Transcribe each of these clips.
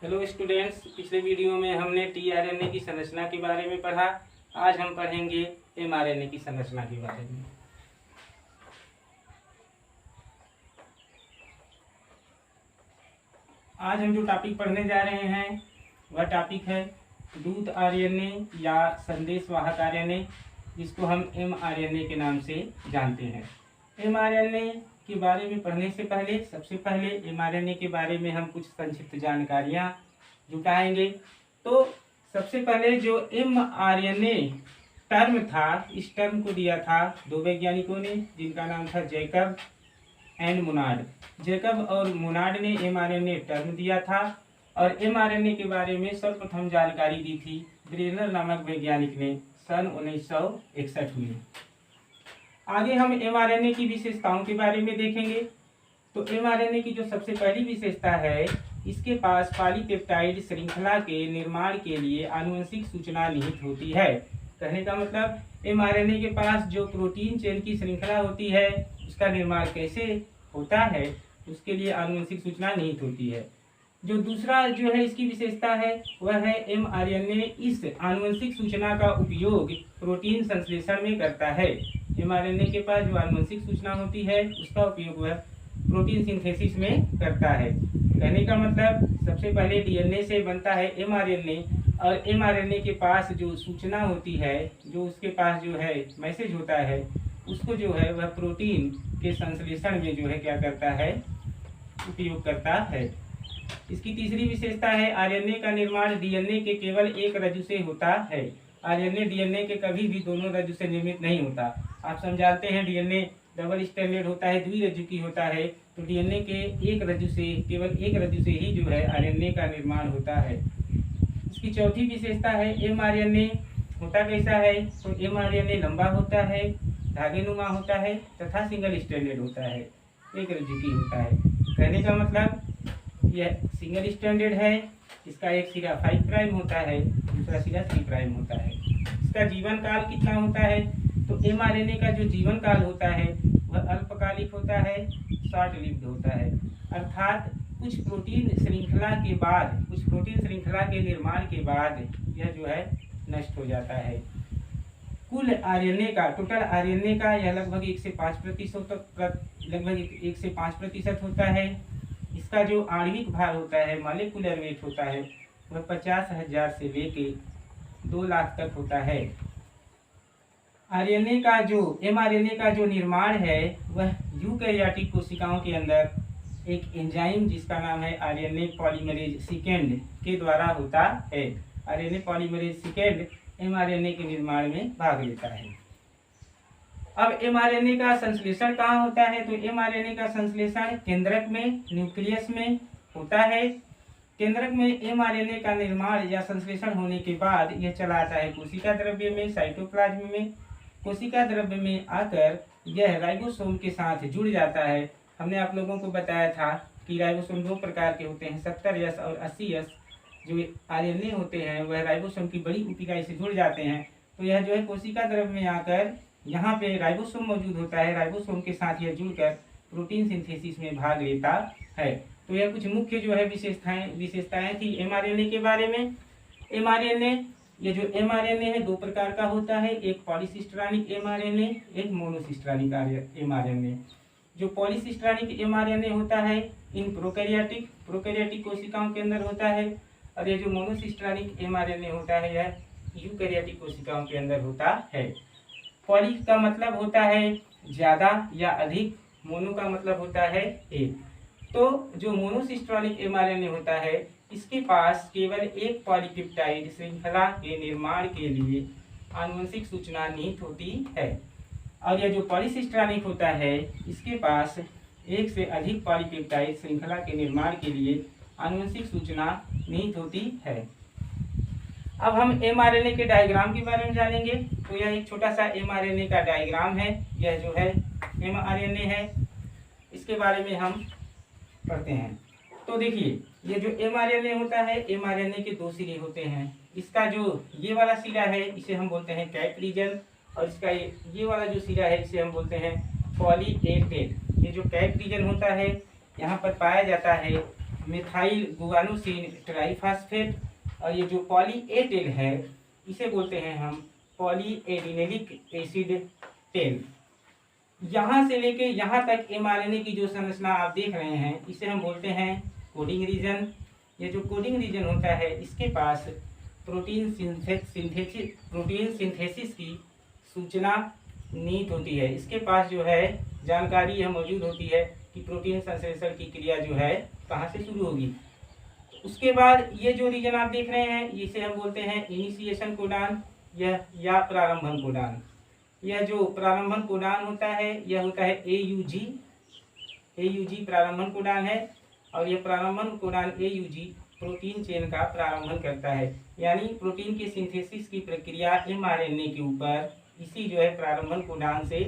Hello students, पिछले video में हमने टीआरएनए की संरचना के बारे में पढ़ा। आज हम पढ़ेंगे एमआरएनए की संरचना के बारे में। आज हम जो टॉपिक पढ़ने जा रहे हैं वह टॉपिक है दूत आरएनए या संदेशवाहक आरएनए, जिसको हम एमआरएनए के नाम से जानते हैं। एमआरएनए के बारे में पढ़ने से पहले सबसे पहले एमआरएनए के बारे में हम कुछ संक्षिप्त जानकारियाँ जुटाएंगे। तो सबसे पहले जो एमआरएनए टर्म था, इस टर्म को दिया था दो वैज्ञानिकों ने, जिनका नाम था जैकब एंड मोनार्ड। जैकब और मोनार्ड ने एमआरएनए टर्म दिया था और एमआरएनए के बारे में सर्वप्रथम जानकारी दी थी ब्रेनर नामक वैज्ञानिक ने सन 1961 में। आगे हम एमआरएनए की विशेषताओं के बारे में देखेंगे। तो एमआरएनए की जो सबसे पहली विशेषता है, इसके पास पॉलीपेप्टाइड श्रृंखला के निर्माण के लिए आनुवंशिक सूचना निहित होती है। कहने का मतलब एमआरएनए के पास जो प्रोटीन चेन की श्रृंखला होती है, उसका निर्माण कैसे होता है, उसके लिए आनुवंशिक सूचना निहित होती है। जो दूसरा जो है इसकी विशेषता है वह है एमआरएनए इस आनुवंशिक सूचना का उपयोग प्रोटीन संश्लेषण में करता है। एमआरएनए के पास जो आनुवंशिक सूचना होती है उसका उपयोग वह प्रोटीन सिंथेसिस में करता है। कहने का मतलब सबसे पहले डीएनए से बनता है एमआरएनए और एमआरएनए के पास जो सूचना होती है, जो उसके पास जो है मैसेज होता है, उसको जो है वह प्रोटीन के संश्लेषण में जो है क्या करता है, उपयोग करता है। इसकी तीसरी विशेषता है आरएनए का निर्माण डीएनए के केवल एक रज्जु से होता है। आरएनए डीएनए के कभी भी दोनों रज्जु से निर्मित नहीं होता। आप समझाते हैं डीएनए डबल स्टैंडर्ड होता है, द्विरज्जुकी होता है। तो डीएनए के एक रज्जु से, केवल एक रज्जु से ही जो है आरएनए का निर्माण होता है। इसकी चौथी विशेषता है एमआरएनए होता कैसा है। तो एमआरएनए लंबा होता है, धागेनुमा होता है तथा सिंगल स्टैंडर्ड होता है, एक रज्जुकी होता है। कहने का मतलब यह सिंगल स्टैंडर्ड है, इसका एक सिरा 5 प्राइम होता है, दूसरा सिरा 3 प्राइम होता है। इसका जीवन काल कितना होता है। तो एमआरएनए का जो जीवन काल होता है वह अल्पकालिक होता है, शॉर्ट लिव्ड होता है। अर्थात कुछ प्रोटीन श्रृंखला के बाद, कुछ प्रोटीन श्रृंखला के निर्माण के बाद यह जो है नष्ट हो जाता है। कुल आरएनए का, टोटल आरएनए का यह लगभग 1 से 5% होता है। इसका जो आणविक भार होता है, मॉलिक्यूलर वेट होता है, वह 50,000 से लेके 2 लाख तक होता है। एमआरएनए का जो निर्माण है वह यूकैरियोटिक कोशिकाओं के अंदर एक एंजाइम जिसका नाम है आरएनए पॉलीमरेज सेकेंड के द्वारा होता है। आरएनए पॉलीमरेज सेकेंड एमआरएनए के निर्माण में भाग लेता है। अब एमआरएनए का संश्लेषण कहाँ होता है। तो एमआरएनए का संश्लेषण केंद्रक में, न्यूक्लियस में होता है। केंद्रक में एमआरएनए का निर्माण या संश्लेषण होने के बाद यह चला आता है कोशिका द्रव्य में, साइटोप्लाज्म में। कोशिका द्रव्य में आकर यह राइबोसोम के साथ जुड़ जाता है। हमने आप लोगों को बताया था कि राइबोसोम 2 प्रकार के होते हैं, 70S और 80S। जो आरएनए होते हैं वह राइबोसोम की बड़ी इकाई से जुड़ जाते हैं। तो यह जो है कोशिका द्रव्य में आकर यहाँ पे राइबोसोम मौजूद होता है, राइबोसोम के साथ यह जुड़कर प्रोटीन सिंथेसिस में भाग लेता है। तो यह कुछ मुख्य जो है विशेषताएं थी एमआरएनए के बारे में। एमआरएनए, ये जो एमआरएनए है 2 प्रकार का होता है, एक पॉलीसिस्टेरानिक एमआरएनए, एक मोनोसिस्टेरानिक एमआरएनए। जो पॉलीसिस्टेरानिक एमआरएनए होता है इन प्रोकैरियोटिक कोशिकाओं के अंदर होता है, और ये जो मोनोसिस्टेरानिक एमआरएनए होता है यह यूकैरियोटिक कोशिकाओं के अंदर होता है। पॉली का मतलब होता है ज्यादा या अधिक, मोनो का मतलब होता है एक। तो जो मोनोसिस्टेरानिक एमआरएनए होता है इसके पास केवल एक पॉलीपेप्टाइड श्रृंखला के निर्माण के लिए आनुवंशिक सूचना निहित होती है, और यह जो पॉलीसिस्टेरानिक होता है इसके पास एक से अधिक पॉलीपेप्टाइड श्रृंखला के निर्माण के लिए आनुवंशिक सूचना निहित होती है। अब हम एमआरएनए के डायग्राम के बारे में जानेंगे। तो यह एक छोटा सा एमआरएनए का डायग्राम है। यह जो है एमआरएनए है, इसके बारे में हम पढ़ते हैं। तो देखिए, ये जो एमआरएनए होता है, एमआरएनए के 2 सिरे होते हैं। इसका जो ये वाला सिरा है इसे हम बोलते हैं कैप रीजन, और इसका ये वाला जो सिरा है इसे हम बोलते हैं पॉली ए टेल। ये जो कैप रीजन होता है यहाँ पर पाया जाता है मिथाइल गुआनोसिन ट्राइफॉस्फेट, और ये जो पॉली ए टेल है इसे बोलते हैं हम पॉली एडिनिलिक एसिड टेल। यहाँ से लेके यहाँ तक mRNA की जो संरचना आप देख रहे हैं इसे हम बोलते हैं कोडिंग रीजन। ये जो कोडिंग रीजन होता है इसके पास प्रोटीन सिंथेसिस की सूचना नीति होती है। इसके पास जो है जानकारी यह मौजूद होती है कि प्रोटीन संश्लेषण की क्रिया जो है कहाँ से शुरू होगी। उसके बाद ये जो रीजन आप देख रहे हैं इसे हम बोलते हैं इनिशिएशन कोडान या प्रारंभन कोडान। यह जो प्रारंभन कोडान होता है यह होता है AUG प्रारंभन कोडान है, और यह प्रारंभन कोडान AUG प्रोटीन चेन का प्रारंभन करता है, यानी प्रोटीन की सिंथेसिस की प्रक्रिया mRNA के ऊपर इसी जो है प्रारंभन कोडान से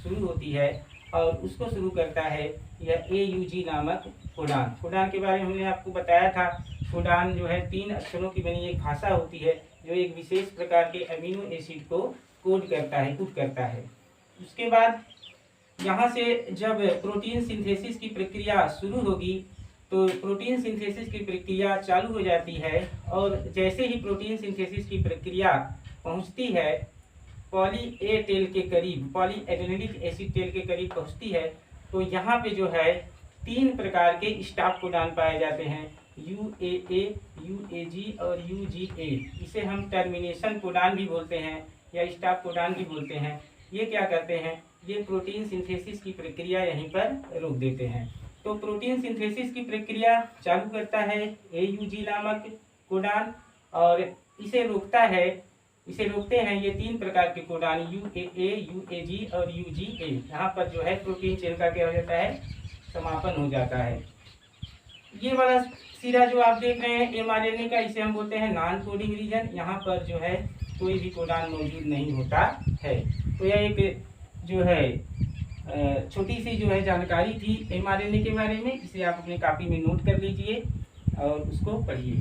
शुरू होती है, और उसको शुरू करता है यह AUG नामक कोडान। कोडान के बारे में हमने आपको बताया था। कोडान जो है 3 अक्षरों की बनी एक भाषा होती है जो एक विशेष प्रकार के अमीनो एसिड को कोड करता है। उसके बाद यहाँ से जब प्रोटीन सिंथेसिस की प्रक्रिया शुरू होगी तो प्रोटीन सिंथेसिस की प्रक्रिया चालू हो जाती है, और जैसे ही प्रोटीन सिंथेसिस की प्रक्रिया पहुँचती है पॉली ए टेल के करीब, पॉली एडिनिलिक एसिड टेल के करीब पहुँचती है, तो यहाँ पे जो है 3 प्रकार के स्टॉप कोडान पाए जाते हैं, UAA, UAG और UGA। इसे हम टर्मिनेशन कोडान भी बोलते हैं या स्टॉप कोडान भी बोलते हैं। ये क्या करते हैं, ये प्रोटीन सिंथेसिस की प्रक्रिया यहीं पर रोक देते हैं। तो प्रोटीन सिंथेसिस की प्रक्रिया चालू करता है AUG नामक कोडान, और इसे रोकते हैं ये 3 प्रकार के कोडान UAA, UAG और UGA। यहाँ पर जो है प्रोटीन चेन का क्या हो जाता है, समापन हो जाता है। ये वाला सिरा जो आप देख रहे हैं mRNA का, इसे हम बोलते हैं नॉन कोडिंग रीजन। यहाँ पर जो है कोई भी कोडान मौजूद नहीं होता है। तो यह एक जो है छोटी सी जो है जानकारी थी mRNA के बारे में। इसे आप अपनी कॉपी में नोट कर लीजिए और उसको पढ़िए।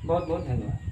बहुत बहुत धन्यवाद।